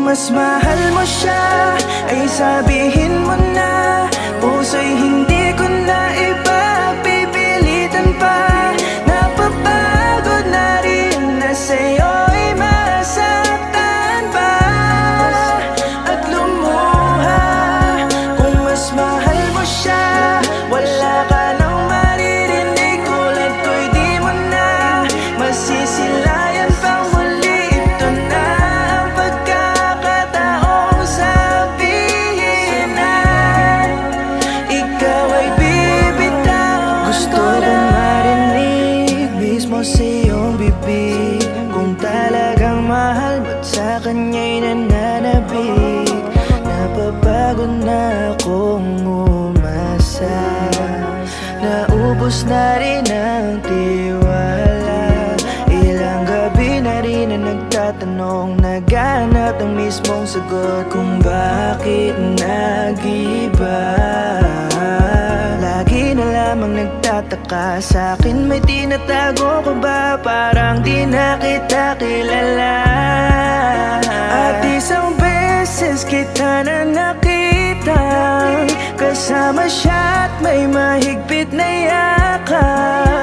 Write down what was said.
mas mahal mo siya, ay sabihin mo na. Puso'y hindi ko na ipagpipilitan pa. Napapagod na rin na sa'yo'y masaktan pa at lumuha. Kung mas mahal mo siya, wala ka nang maririnig. Tulad ko'y di mo na masisilayan pang muli. Ito na ang pagkakataong sabihin na ikaw ay bibitaw. Gusto kong marinig mismo sa iyong bibig kung talagang mahal mo't sa kanya'y nananabik. Napapagod na akong umasa, naubos na rin ang tiwala. Ilang gabi na rin na nagtatanong, naghanap ng mismong sagot kung bakit nag-iba. Lagi na lamang nagtataka, sa'kin may tinatago ko ba? Parang di na kita kilala. At isang beses kita na nakita, kasama siya at may mahigpit na yakap.